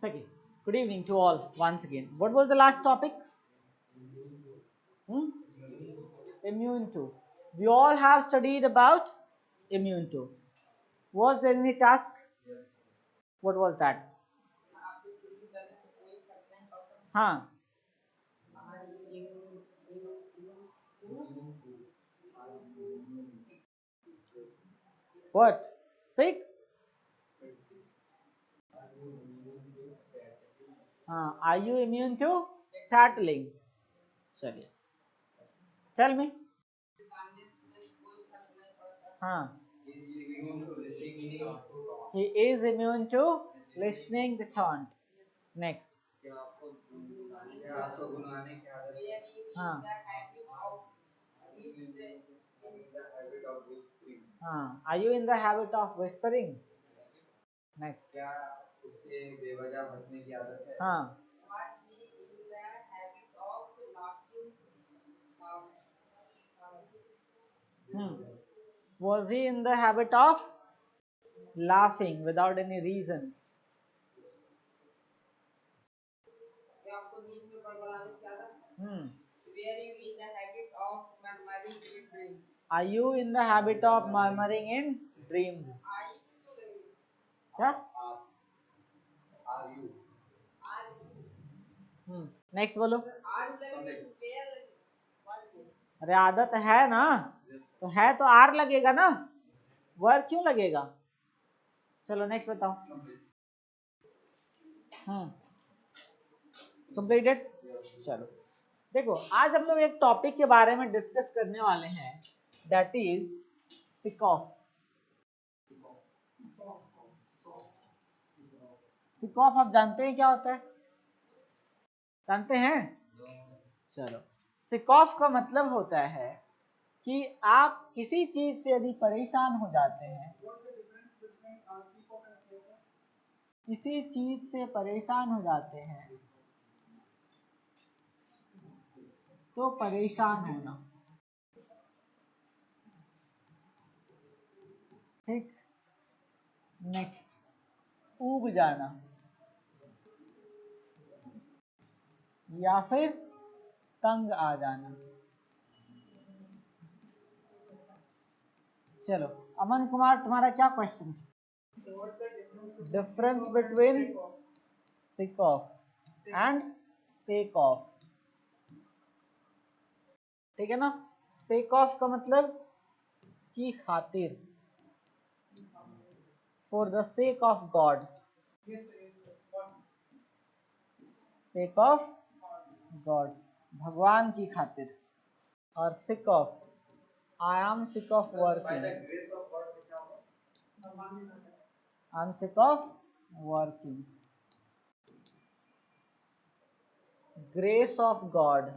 Okay. Good evening to all once again. What was the last topic? Hmm? Immune to. We all have studied about immune to. Was there any task? What was that? Huh? What? Speak. Are you immune to tattling? Sorry. Tell me. Huh? He is immune to listening the taunt. Next. हाँ हाँ Are you in the habit of whispering? Next. क्या उसे बेवजह हंसने की आदत है? हाँ Was he in the habit of laughing without any reason? Hmm. Are you in the habit of murmuring in dreams? क्या? नेक्स्ट बोलो. अरे आदत है ना, तो है तो आर लगेगा ना, वर्ड क्यों लगेगा? चलो नेक्स्ट बताओ. कंप्लीटेड. चलो देखो, आज हम लोग एक टॉपिक के बारे में डिस्कस करने वाले हैं, that is sick of. Sick of आप जानते हैं क्या होता है? जानते हैं? चलो, सिक ऑफ का मतलब होता है कि आप किसी चीज से यदि परेशान हो जाते हैं, किसी चीज से परेशान हो जाते हैं, तो परेशान होना. ठीक. नेक्स्ट, ऊब जाना या फिर तंग आ जाना. चलो अमन कुमार, तुम्हारा क्या क्वेश्चन है? Difference between sick of and sake of. ठीक है ना? सेक ऑफ का मतलब की खातिर, for the sake of God, sake of God, भगवान की खातिर. और sick of, I am sick of working, I am sick of working. Grace of God,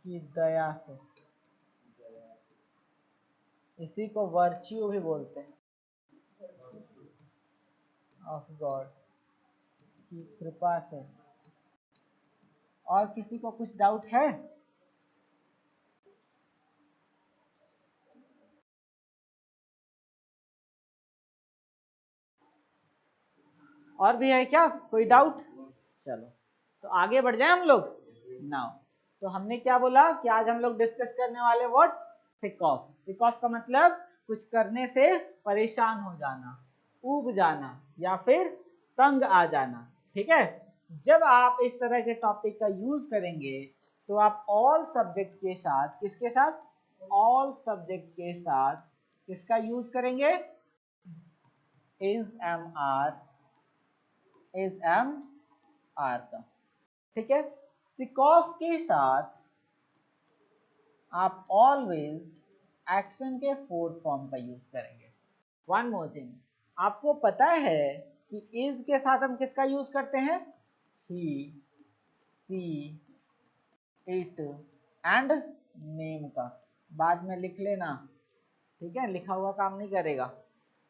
की दया से. इसी को वर्च्यू भी बोलते हैं, ऑफ गॉड, की कृपा से. और किसी को कुछ डाउट है? और भी है क्या कोई डाउट? चलो तो आगे बढ़ जाए हम लोग नाउ. तो हमने क्या बोला कि आज हम लोग डिस्कस करने वाले what? Sick of. Sick of का मतलब कुछ करने से परेशान हो जाना, ऊब जाना या फिर तंग आ जाना. ठीक है. जब आप इस तरह के टॉपिक का यूज करेंगे तो आप ऑल सब्जेक्ट के साथ, किसके साथ? ऑल सब्जेक्ट के साथ किसका यूज करेंगे? Is am are, is am are का. ठीक है. सिक ऑफ के साथ आप ऑलवेज एक्शन के फोर्थ फॉर्म का यूज करेंगे. वन मोर थिंग, आपको पता है कि इज के साथ हम किसका यूज करते हैं? ही, सी, इट एंड नेम का. बाद में लिख लेना. ठीक है, लिखा हुआ काम नहीं करेगा.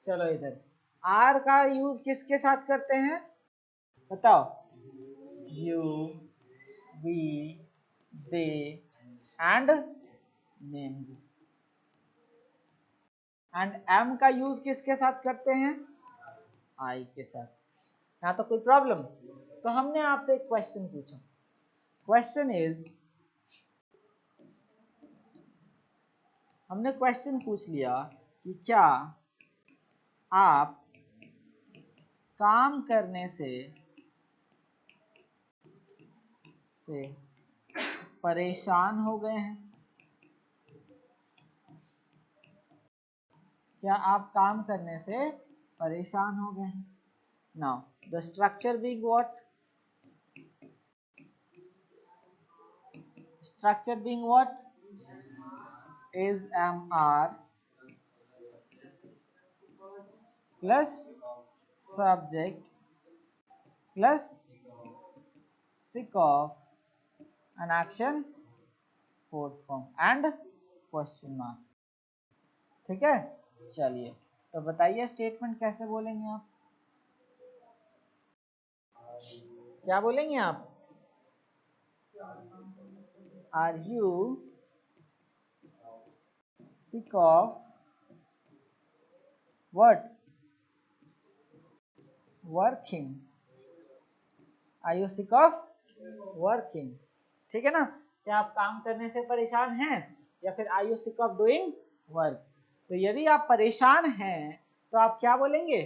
चलो इधर आर का यूज किसके साथ करते हैं बताओ? You, we, they and names. And am का यूज किसके साथ करते हैं? आई के साथ। यहाँ तो कोई प्रॉब्लम? तो हमने आपसे एक क्वेश्चन पूछा। क्वेश्चन इज, हमने क्वेश्चन पूछ लिया कि क्या आप काम करने से परेशान हो गए हैं? क्या आप काम करने से परेशान हो गए हैं? Now the structure being what? Structure being what? is mr plus subject plus sick of an action fourth form and question mark। ठीक है, चलिए तो बताइए स्टेटमेंट कैसे बोलेंगे आप? क्या बोलेंगे आप? Are you sick of what? Working। Are you sick of working? ठीक है ना? क्या आप काम करने से परेशान हैं, या फिर are you sick of doing work? तो यदि आप परेशान हैं तो आप क्या बोलेंगे?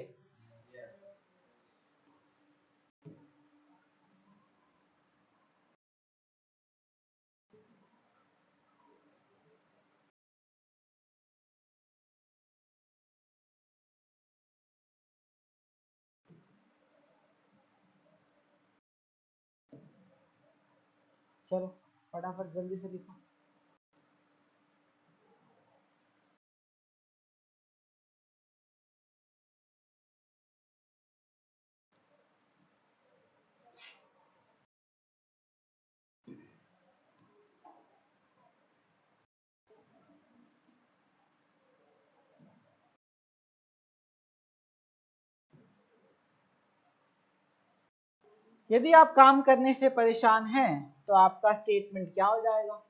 चलो फटाफट जल्दी से लिखो। यदि आप काम करने से परेशान हैं तो आपका स्टेटमेंट क्या हो जाएगा?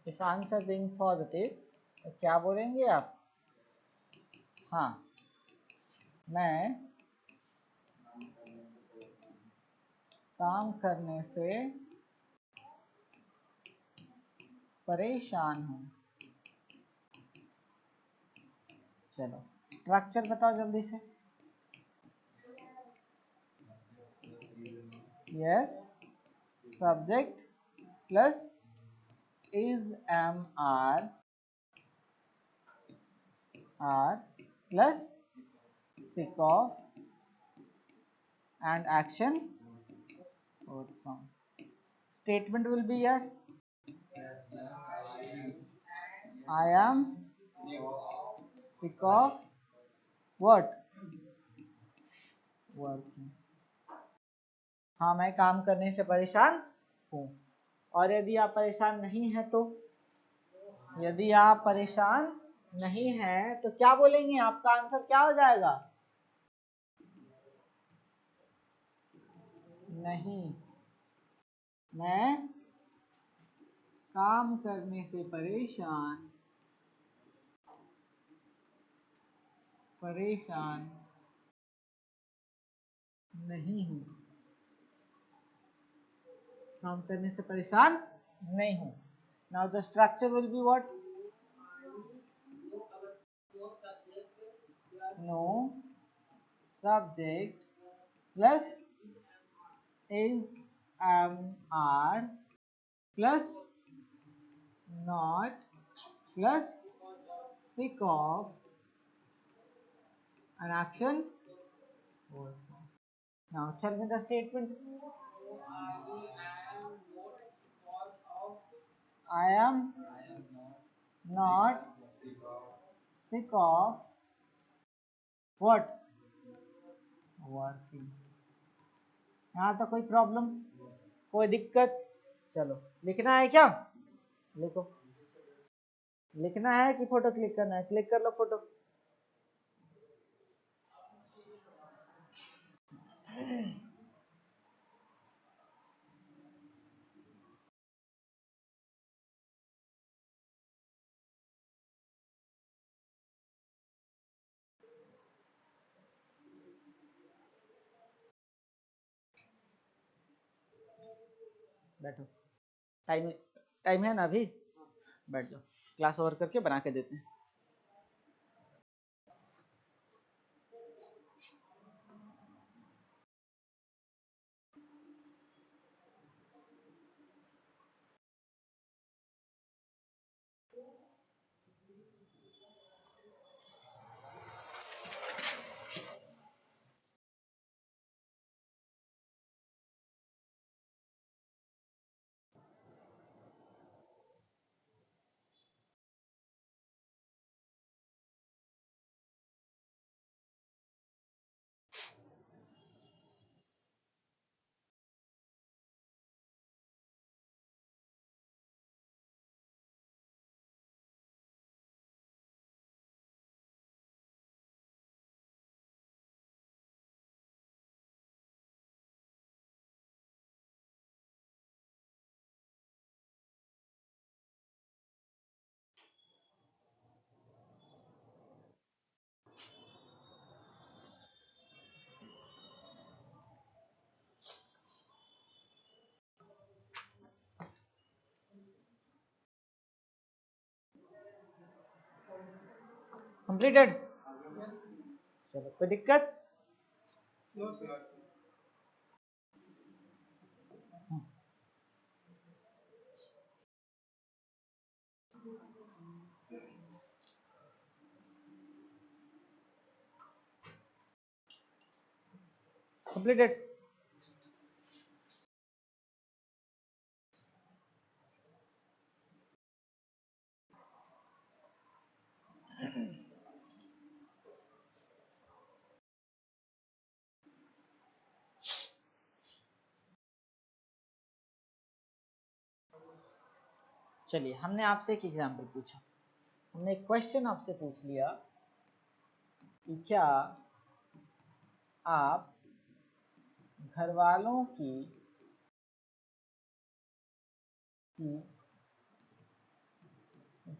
इफ आंसर बीइंग पॉजिटिव तो क्या बोलेंगे आप? हाँ, मैं काम करने से परेशान हूँ। चलो स्ट्रक्चर बताओ जल्दी से। Yes, subject plus is am are plus sick of and action fourth form। Statement will be yes, I am sick of what? Working। हाँ, मैं काम करने से परेशान हूँ। और यदि आप परेशान नहीं हैं तो, यदि आप परेशान नहीं हैं तो क्या बोलेंगे? आपका आंसर क्या हो जाएगा? नहीं, मैं काम करने से परेशान नहीं हूँ। काम करने से परेशान नहीं हूँ। Now the structure will be what? No subject plus is am are plus not plus sick of an action। Now tell me the statement. I am not sick of what? Working। यहाँ तो कोई problem, कोई दिक्कत? चलो लिखना है क्या? लिखो। लिखना है कि फोटो क्लिक करना है? क्लिक कर लो फोटो। बैठो, टाइम टाइम है ना अभी, बैठ जाओ, क्लास ओवर करके बना के देते हैं। कंप्लीटेड? चलो, कोई दिक्कत? कंप्लीटेड? चलिए, हमने आपसे एक एग्जाम्पल पूछा, हमने एक क्वेश्चन आपसे पूछ लिया कि क्या आप घर वालों की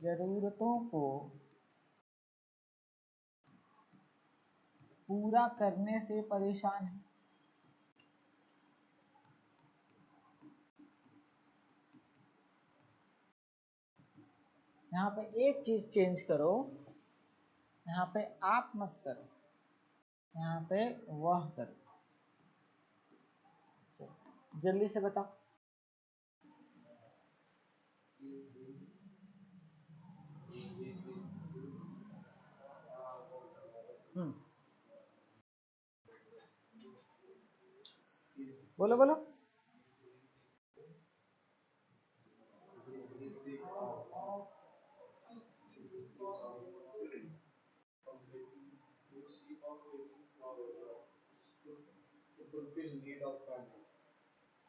जरूरतों को पूरा करने से परेशान हैं? यहाँ पे एक चीज चेंज करो, यहाँ पे आप मत करो, यहाँ पे वह करो। जल्दी से बताओ। बोलो बोलो।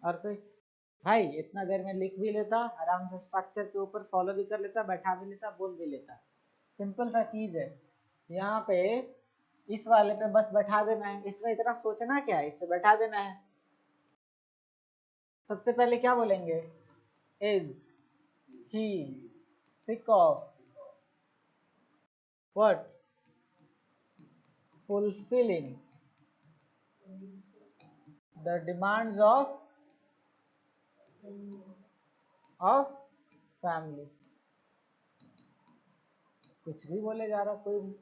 और कोई भाई इतना देर में लिख भी लेता, आराम से स्ट्रक्चर के ऊपर फॉलो भी कर लेता, बैठा भी लेता, बोल भी लेता। सिंपल सा चीज है। यहाँ पे इस वाले पे बस बैठा देना है, इसमें इतना सोचना क्या है, इसे बैठा देना है। सबसे पहले क्या बोलेंगे? Is he sick of what? Fulfilling the demands of family. कुछ भी बोले जा रहा कोई भी,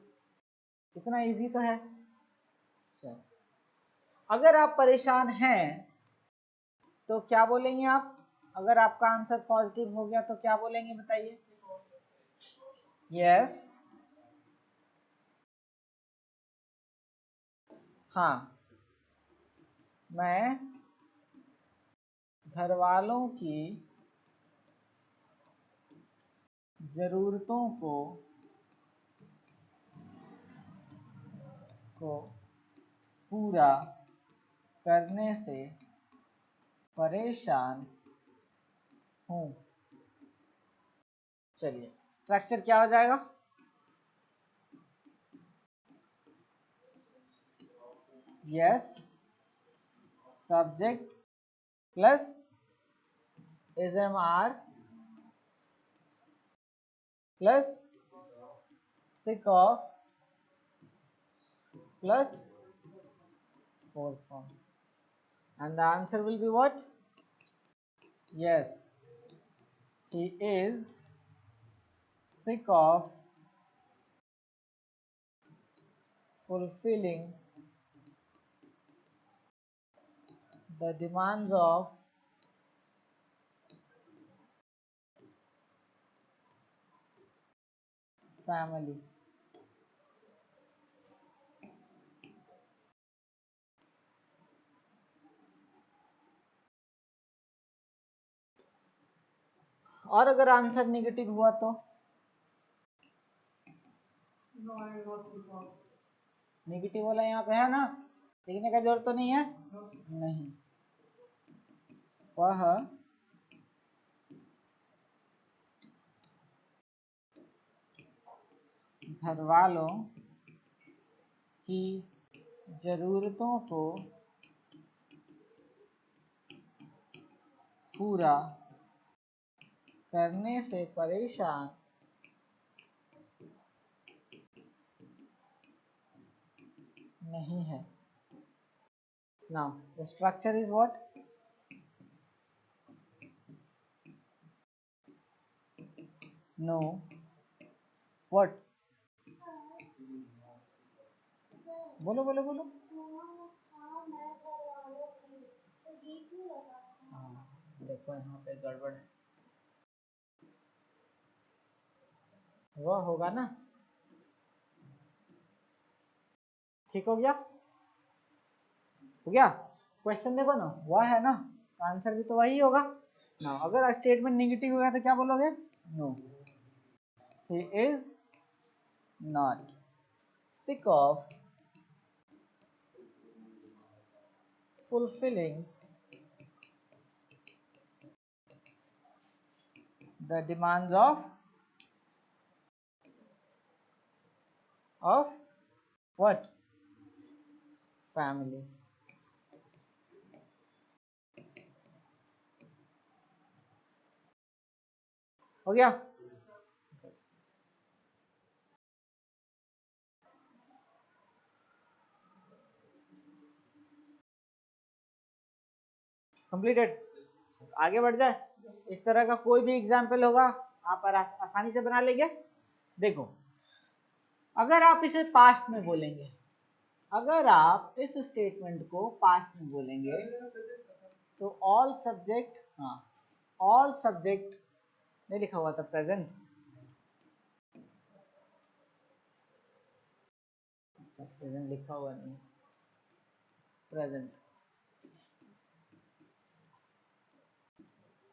इतना इजी तो है। चल, अगर आप परेशान हैं तो क्या बोलेंगे आप? अगर आपका आंसर पॉजिटिव हो गया तो क्या बोलेंगे बताइए? यस, हाँ, मैं घर वालों की जरूरतों को पूरा करने से परेशान हूँ। चलिए, स्ट्रक्चर क्या हो जाएगा? Yes subject plus SMR plus sick of plus fourth form, and the answer will be what? Yes, he is sick of fulfilling the demands of family. और अगर आंसर नेगेटिव हुआ तो नेगेटिव वाला यहाँ पे है ना, लिखने का जरूरत तो नहीं है। नहीं, वह घर वालों की जरूरतों को पूरा करने से परेशान नहीं है। Now the structure is what? No. What? बोलो बोलो बोलो। हाँ, देखो यहाँ पे गड़बड़ है। वह होगा ना, ठीक हो गया? हो गया? क्वेश्चन देखो ना, वह है ना, आंसर भी तो वही होगा ना। अगर स्टेटमेंट नेगेटिव होगा तो क्या बोलोगे? No, he is not sick of fulfilling the demands of what? Family. हो गया? कंप्लीटेड। आगे बढ़ जाए। इस तरह का कोई भी एग्जाम्पल होगा आप आसानी से बना लेंगे। देखो, अगर आप इसे पास्ट में बोलेंगे, अगर आप इस स्टेटमेंट को पास्ट में बोलेंगे तो ऑल सब्जेक्ट, हाँ ऑल सब्जेक्ट नहीं लिखा हुआ था, प्रेजेंट, प्रेजेंट लिखा हुआ नहीं, प्रेजेंट,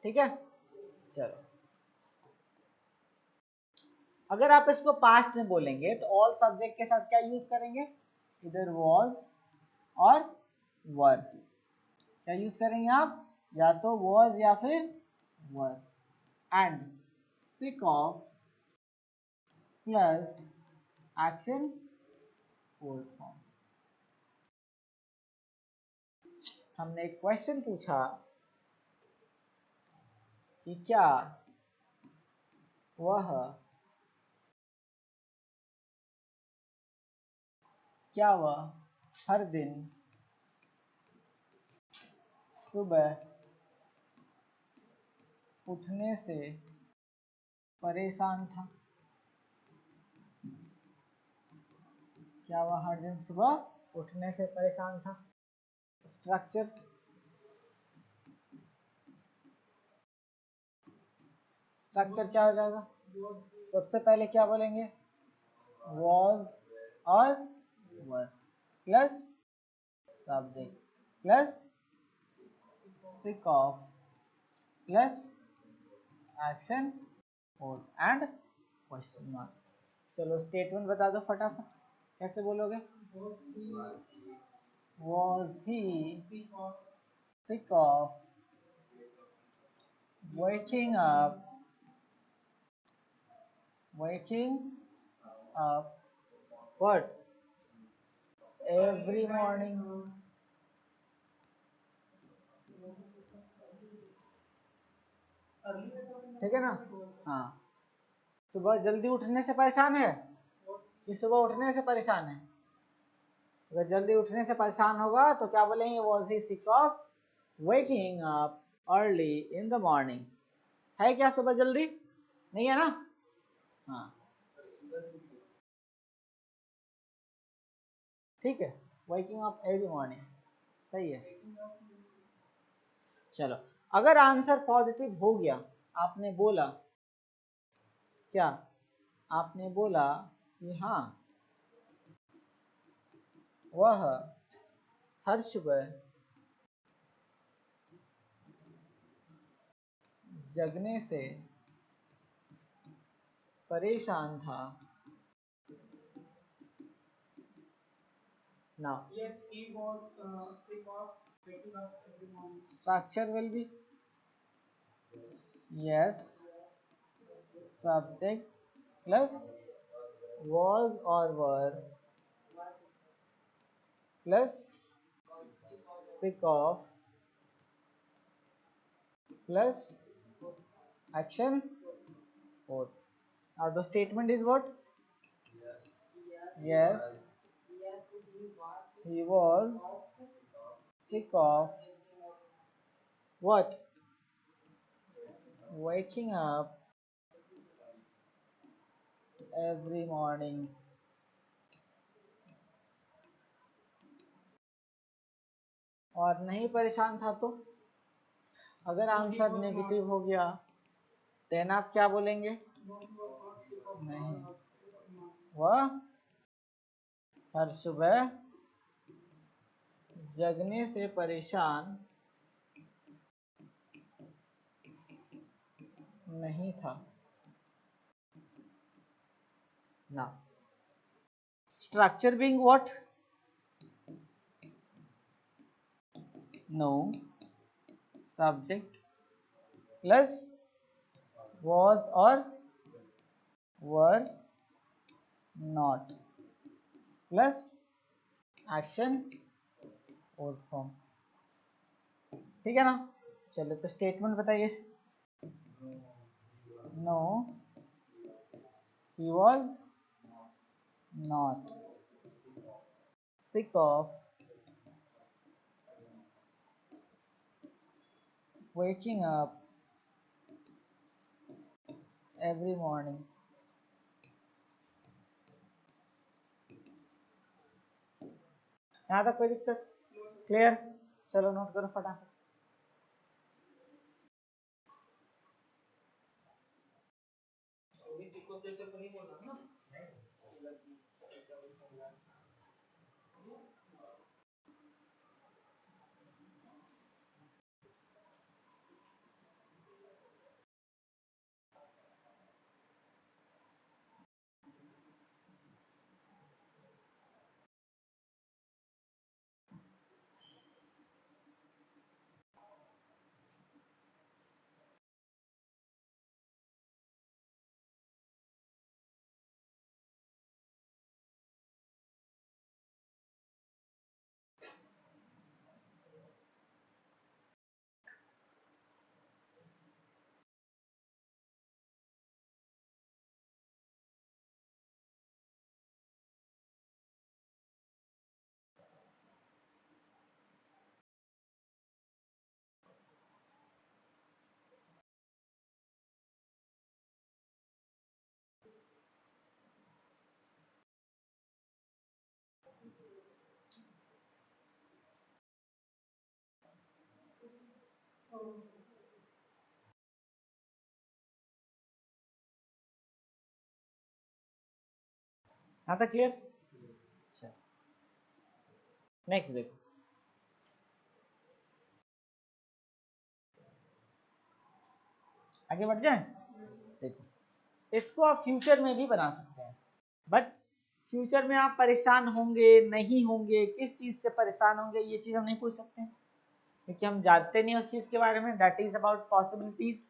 ठीक है। चलो, अगर आप इसको पास्ट में बोलेंगे तो ऑल सब्जेक्ट के साथ क्या यूज करेंगे? इधर वॉज और वर। क्या यूज करेंगे आप? या तो वॉज या फिर were. And sick of plus action old form. हमने एक क्वेश्चन पूछा कि क्या वह हर दिन सुबह उठने से परेशान था? क्या वह हर दिन सुबह उठने से परेशान था? स्ट्रक्चर, स्ट्रक्चर क्या हो जाएगा? सबसे पहले क्या बोलेंगे? was और were plus subject plus sick of plus action और एंड क्वेश्चन मार्क। चलो स्टेटमेंट बता दो फटाफट, कैसे बोलोगे? was he sick of waking up what every morning? ठीक है ना? हाँ, सुबह जल्दी उठने से परेशान है कि सुबह उठने से परेशान है? अगर जल्दी उठने से परेशान होगा तो क्या बोलेंगे? was he sick of waking up early in the morning. है क्या सुबह जल्दी? नहीं है ना? हाँ ठीक है, waking up every morning सही है। चलो, अगर आंसर पॉजिटिव हो गया, आपने बोला क्या? आपने बोला कि हाँ वह हर सुबह जगने से परेशान था। Now Yes, he was sick of waking up every morning. structure will be yes subject plus was or were plus sick of plus action fourth. Now the statement is what? Yes, he was sick of what? Waking up every morning. और नहीं परेशान था तो? अगर answer negative हो गया then आप क्या बोलेंगे? नहीं, वह हर सुबह जगने से परेशान नहीं था ना। Structure being what? No subject plus was or were not plus action fourth form। ठीक है ना? चलो तो स्टेटमेंट बताइए। No he was not sick of waking up every morning। यहाँ तक कोई दिक्कत? क्लियर? चलो नोट करो फटाफट। यहाँ तक क्लियर? नेक्स्ट देखो, आगे बढ़ जाए। देखो, इसको आप फ्यूचर में भी बना सकते हैं, बट फ्यूचर में आप परेशान होंगे नहीं होंगे, किस चीज से परेशान होंगे, ये चीज हम नहीं पूछ सकते हैं क्योंकि हम जानते नहीं उस चीज के बारे में। That is about possibilities.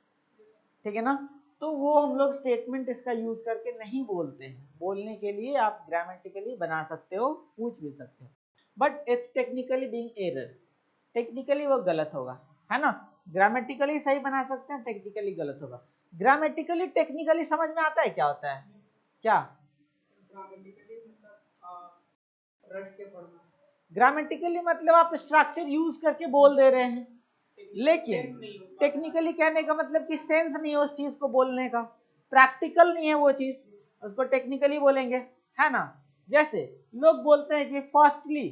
ठीक है ना? तो वो हम लोग स्टेटमेंट इसका यूज करके नहीं बोलते हैं। बोलने के लिए आप ग्रामेटिकली बना सकते हो, पूछ भी सकते हो, but it's technically being error. Technically वो गलत होगा, है ना? ग्रामेटिकली सही बना सकते हैं, टेक्निकली गलत होगा। ग्रामेटिकली टेक्निकली समझ में आता है क्या होता है? क्या ग्रामेटिकली मतलब रट के पढ़ना। ग्रामेटिकली मतलब आप स्ट्रक्चर यूज करके बोल दे रहे हैं। लेकिन टेक्निकली कहने का मतलब कि सेंस नहीं है उस चीज को बोलने का, प्रैक्टिकल नहीं है वो चीज, उसको टेक्निकली बोलेंगे, है ना। जैसे लोग बोलते हैं कि फर्स्टली,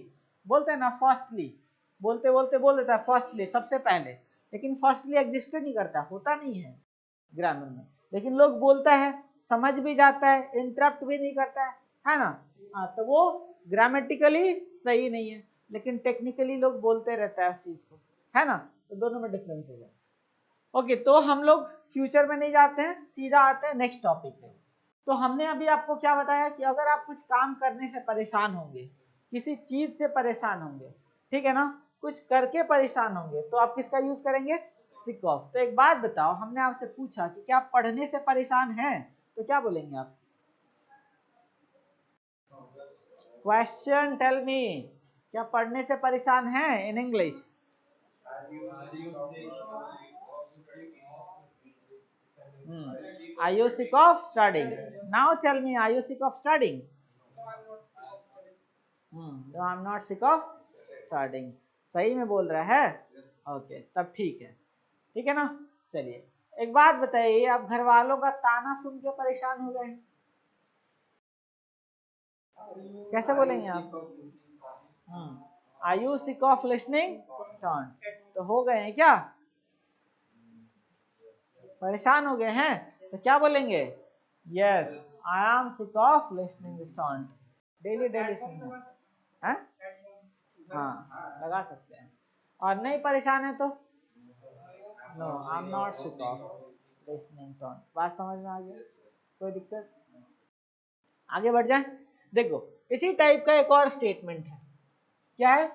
बोलते हैं ना फर्स्टली, बोलते बोलते बोल देता है फर्स्टली सबसे पहले, लेकिन फर्स्टली एग्जिस्ट नहीं करता, होता नहीं है ग्रामर में, लेकिन लोग बोलता है, समझ भी जाता है, इंटरप्ट भी नहीं करता है ना। हाँ, तो वो ग्रामेटिकली सही नहीं है, लेकिन टेक्निकली लोग बोलते रहता है उस चीज को, है ना। तो दोनों में डिफरेंस है। ओके, तो हम लोग फ्यूचर में नहीं जाते हैं, सीधा आते हैं नेक्स्ट टॉपिक पे। तो हमने अभी आपको क्या बताया कि अगर आप कुछ काम करने से परेशान होंगे, किसी चीज से परेशान होंगे, ठीक है ना, कुछ करके परेशान होंगे, तो आप किसका यूज करेंगे, सिक ऑफ। तो एक बात बताओ, हमने आपसे पूछा कि क्या आप पढ़ने से परेशान हैं, तो क्या बोलेंगे आप, क्वेश्चन टेल मी, क्या पढ़ने से परेशान हैं in English. Are you sick of studying? Now tell me, are you sick of studying? No, I'm not sick of studying. सही में बोल रहा है, ओके, तब ठीक है ना। चलिए एक बात बताइए, आप घर वालों का ताना सुन के परेशान हो गए, कैसे बोलेंगे आप, are you sick of listening taunt, तो हो गए हैं क्या, परेशान हो गए हैं, तो क्या बोलेंगे, yes I am sick of listening taunt, daily daily सुनना है, हाँ लगा सकते हैं। और नहीं परेशान है तो no, I am not sick of listening taunt. बात समझ में आ गई, कोई दिक्कत, आगे बढ़ जाए। देखो इसी टाइप का एक और स्टेटमेंट है, क्या है,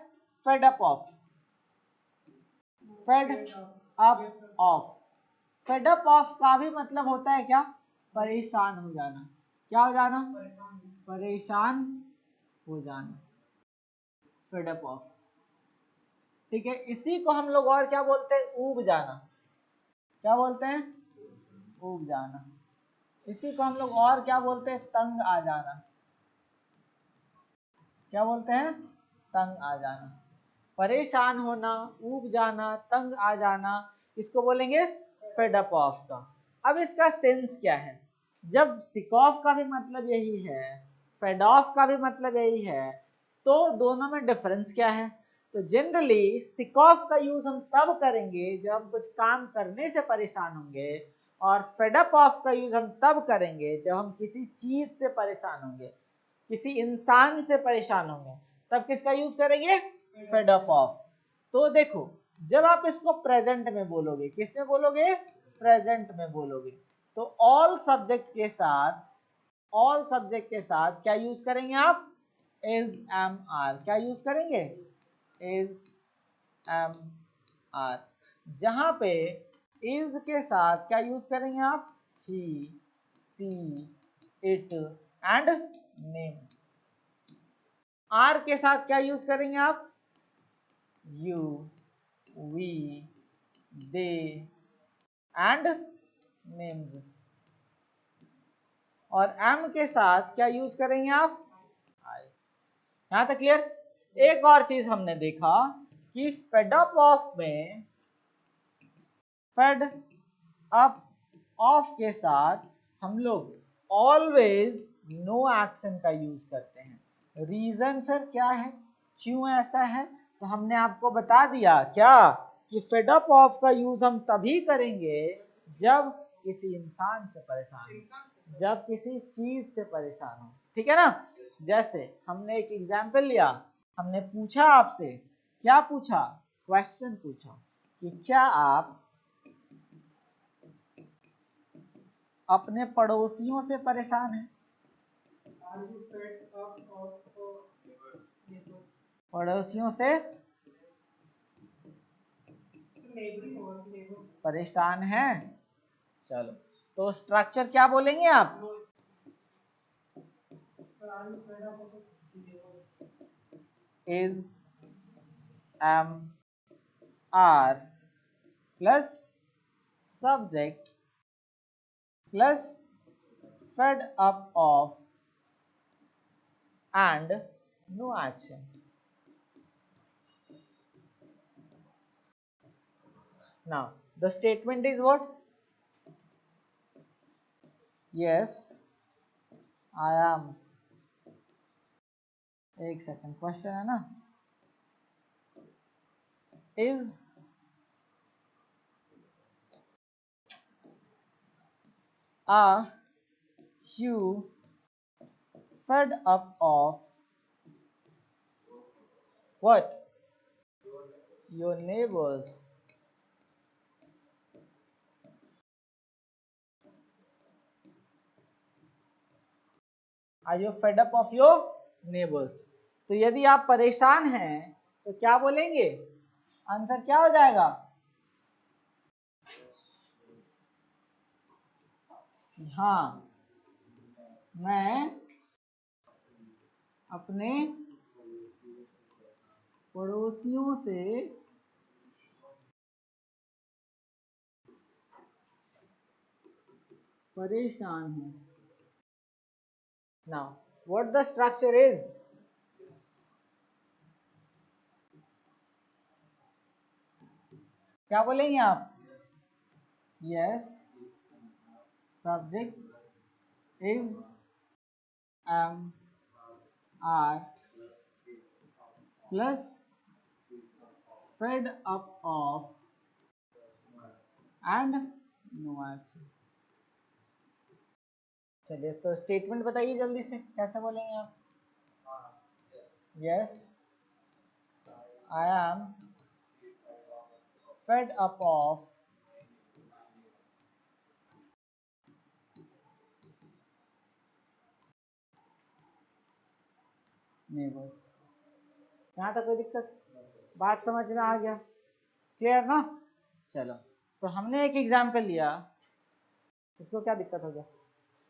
fade up of, fade up of, fade up of का भी मतलब होता है क्या, परेशान हो जाना, क्या हो जाना, परेशान हो जाना, फेड अप ऑफ, ठीक है। इसी को हम लोग और क्या बोलते हैं, ऊब जाना, क्या बोलते हैं, ऊब जाना। इसी को हम लोग और क्या बोलते हैं, तंग आ जाना, क्या बोलते हैं, तंग आ जाना। परेशान होना, ऊब जाना, तंग आ जाना, इसको बोलेंगे फेड अप ऑफ का। अब इसका सेंस क्या है, जब सिक ऑफ का भी मतलब यही है, फेड ऑफ का भी मतलब यही है, तो दोनों में डिफरेंस क्या है। तो जनरली सिक ऑफ का यूज हम तब करेंगे जब हम कुछ काम करने से परेशान होंगे, और फेड अप ऑफ का यूज हम तब करेंगे जब हम किसी चीज से परेशान होंगे, किसी इंसान से परेशान होंगे, तब किसका यूज करेंगे, फेड अप ऑफ। तो देखो जब आप इसको प्रेजेंट में बोलोगे, किसमें बोलोगे, प्रेजेंट में बोलोगे, तो ऑल सब्जेक्ट के साथ, ऑल सब्जेक्ट के साथ क्या यूज करेंगे आप, इज एम आर, क्या यूज करेंगे, इज एम आर। जहां पे इज के साथ क्या यूज करेंगे आप, he, she, it and name. Are के साथ क्या यूज करेंगे आप, you, we, they and names. और एम के साथ क्या यूज करेंगे आप, आई। यहां तक क्लियर। एक और चीज हमने देखा कि फेड अप ऑफ में, फेड अप ऑफ के साथ हम लोग ऑलवेज नो एक्शन का यूज करते हैं। रीजन सर क्या है, क्यों ऐसा है, तो हमने आपको बता दिया क्या, कि फेड अप ऑफ का यूज हम तभी करेंगे जब किसी इंसान से परेशान हो, जब किसी चीज से परेशान हो, ठीक है ना। जैसे हमने एक एग्जाम्पल लिया, हमने पूछा आपसे, क्या पूछा, क्वेश्चन पूछा कि क्या आप अपने पड़ोसियों से परेशान हैं, पड़ोसियों से परेशान हैं, चलो तो स्ट्रक्चर क्या बोलेंगे आप, is am are plus subject plus fed up of and no action. Now the statement is what? Yes, I am. एक सेकंड, क्वेश्चन है ना, is are you fed up of what? Your neighbors. Are you fed up of your neighbors? तो यदि आप परेशान हैं तो क्या बोलेंगे? आंसर क्या हो जाएगा? हाँ, मैं अपने पड़ोसियों से परेशान हूँ. Now, what the structure is? क्या बोलेंगे आप? Yes, subject is, am, are plus fed up of and no action. चलिए तो स्टेटमेंट बताइए जल्दी से, कैसे बोलेंगे आप? Yes, I am fed up of neighbours. यहाँ तक कोई दिक्कत? बात समझ में आ गया? क्लियर ना? चलो, तो हमने एक एग्जाम्पल लिया, इसको क्या दिक्कत हो गया?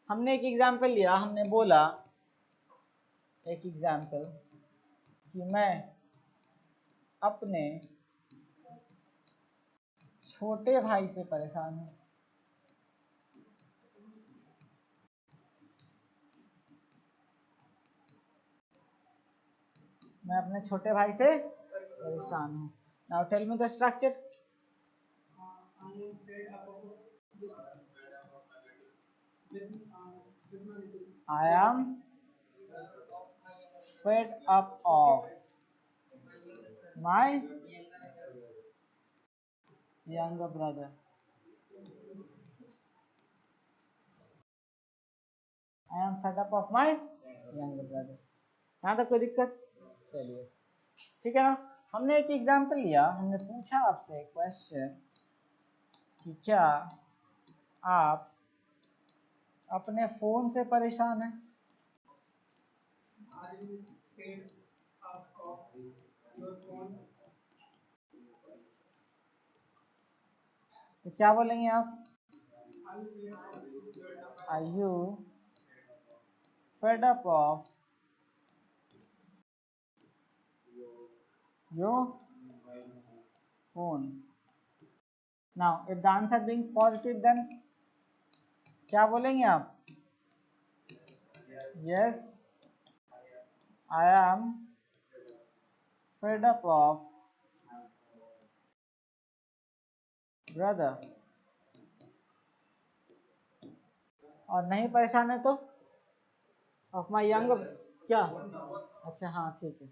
हमने एक एग्जाम्पल लिया, हमने बोला एक एग्जाम्पल कि मैं अपने छोटे भाई से परेशान हूँ. मैं अपने छोटे भाई से परेशान हूँ. Now tell me the structure. I am fed up of my younger brother. I am fed up of my younger brother. यहाँ तक कोई दिक्कत? चलिए, ठीक है ना. हमने एक एग्जाम्पल लिया, हमने पूछा आपसे क्वेश्चन कि क्या आप अपने फोन से परेशान हैं? तो क्या बोलेंगे आप? Are you fed up of your phone? Now, if the answer being positive, then क्या बोलेंगे आप? Yes, I am fed up of brother. और नहीं परेशान है तो of my younger, क्या? अच्छा हाँ ठीक है,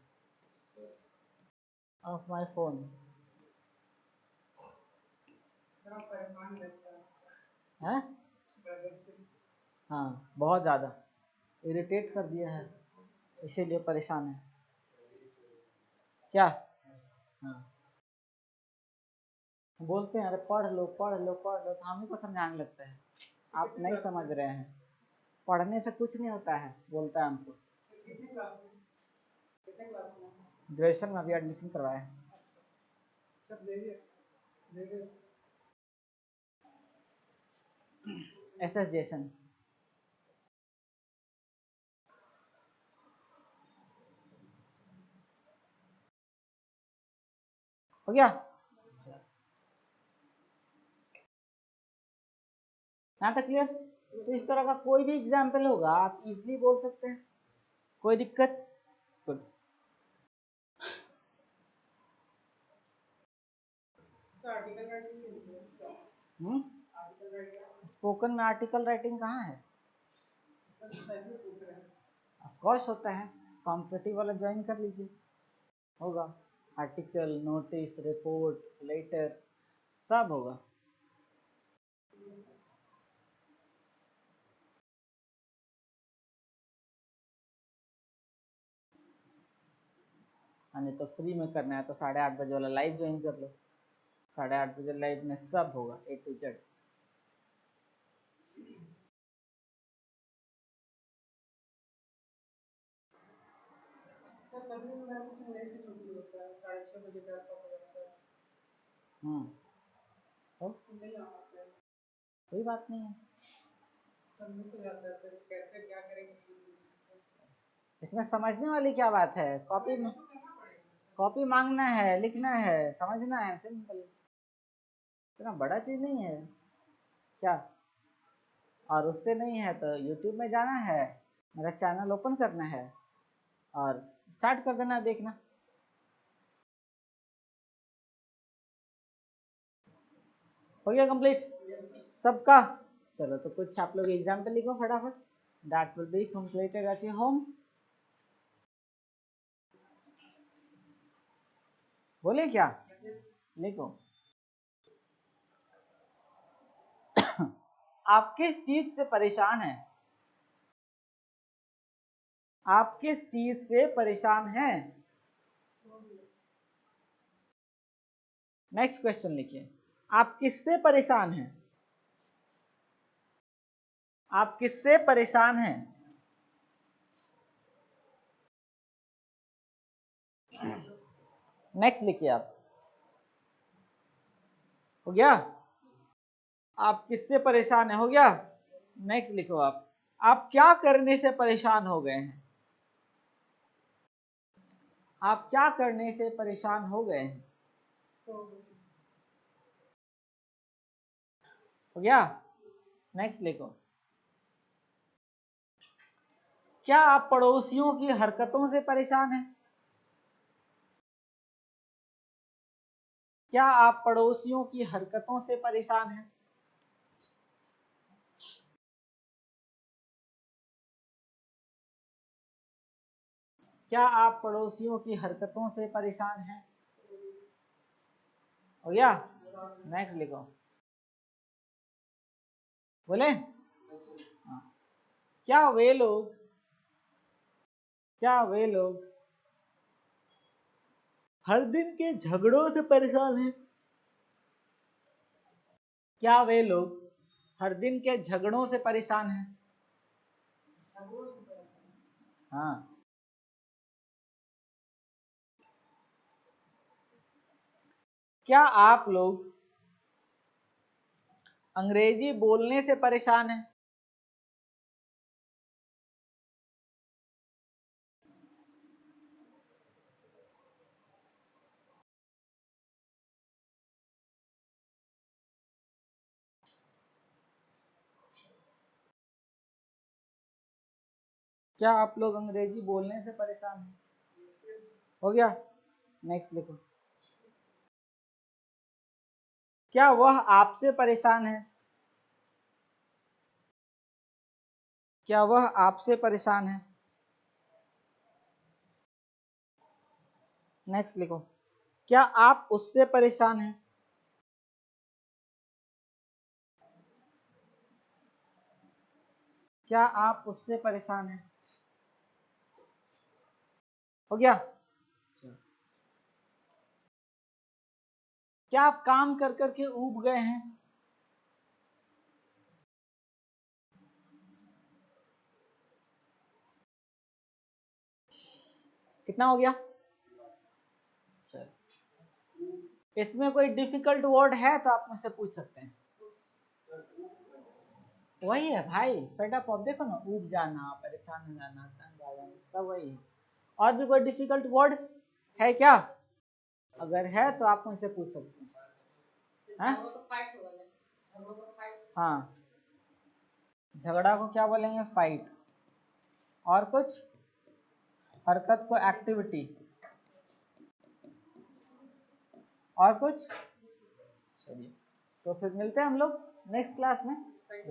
of my phone. हैं? हाँ, बहुत ज़्यादा इरिटेट कर दिया है, इसीलिए परेशान है. क्या? हाँ, बोलते हैं अरे पढ़ लो पढ़ लो पढ़ लो, तो हम ही को समझाने लगता है. आप नहीं समझ रहे हैं, पढ़ने से कुछ नहीं होता है, बोलता है हमको. ग्रेजुएशन में अभी एडमिशन करवाया है. एसोसिएशन. हो गया? यहाँ तक क्लियर? तो इस तरह का कोई भी एग्जाम्पल होगा आप इजीली बोल सकते हैं, कोई दिक्कत? गुड. सर आर्टिकल राइटिंग नहीं होती है। आर्टिकल राइटिंग स्पोकन में आर्टिकल राइटिंग कहाँ है? सर ऐसे पूछ रहे हैं। ऑफ कोर्स होता है, कॉम्पिटिटिव वाला ज्वाइन कर लीजिए, होगा। आर्टिकल, नोटिस, रिपोर्ट, लेटर सब होगा। नहीं तो फ्री में करना है तो 8:30 बजे वाला लाइव ज्वाइन कर लो। 8:30 बजे लाइव में सब होगा A to Z। सर कभी मेरा कुछ लेट से छुट्टी होता है, 6:30 बजे के आसपास हो जाता है। तो नहीं आ पाता है। कोई बात नहीं है, सब मिस हो जाता है, फिर कैसे क्या करेंगे। इसमें समझने वाली क्या बात है? कॉपी में कॉपी मांगना है, लिखना है, समझना है, सिंपल। इतना बड़ा चीज नहीं है क्या। और उससे नहीं है तो यूट्यूब में जाना है, मेरा चैनल ओपन करना है और स्टार्ट कर देना देखना। हो गया कंप्लीट सबका? चलो तो कुछ आप लोग एग्जाम्पल लिखो फटाफट। That will be completed at your home. बोले क्या? लिखो। आप किस चीज से परेशान हैं? आप किस चीज से परेशान हैं? नेक्स्ट क्वेश्चन लिखिए। आप किससे परेशान हैं? आप किससे परेशान हैं? नेक्स्ट लिखिए आप। हो गया? आप किससे परेशान हैं, हो गया। नेक्स्ट लिखो आप क्या करने से परेशान हो गए हैं? आप क्या करने से परेशान हो गए हैं? हो गया। नेक्स्ट लिखो। क्या आप पड़ोसियों की हरकतों से परेशान हैं? क्या आप पड़ोसियों की हरकतों से परेशान हैं? क्या आप पड़ोसियों की हरकतों से परेशान हैं? हो गया। नेक्स्ट लिखो। बोले हाँ। क्या वे लोग हर दिन के झगड़ों से परेशान हैं? क्या वे लोग हर दिन के झगड़ों से परेशान हैं? हाँ। क्या आप लोग अंग्रेजी बोलने से परेशान हैं? क्या आप लोग अंग्रेजी बोलने से परेशान हैं? हो गया। नेक्स्ट लिखो। क्या वह आपसे परेशान है? क्या वह आपसे परेशान है? नेक्स्ट लिखो। क्या आप उससे परेशान हैं? क्या आप उससे परेशान हैं? हो गया। क्या आप काम कर करके ऊब गए हैं? कितना हो गया? इसमें कोई डिफिकल्ट वर्ड है तो आप मुझसे पूछ सकते हैं। वही है भाई, फेड अप ऑफ, देखो ना, ऊब जाना, परेशान हो जाना, तंग आ जाना, सब वही है। और भी कोई डिफिकल्ट वर्ड है क्या? अगर है तो आप मुझसे पूछ सकते हैं। हाँ, झगड़ा को क्या बोलेंगे? फाइट। और कुछ? हरकत को एक्टिविटी। और कुछ? चलिए, तो फिर मिलते हैं हम लोग नेक्स्ट क्लास में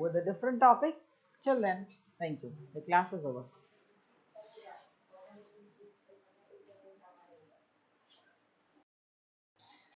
with a different topic. Till then, thank you. The class is over.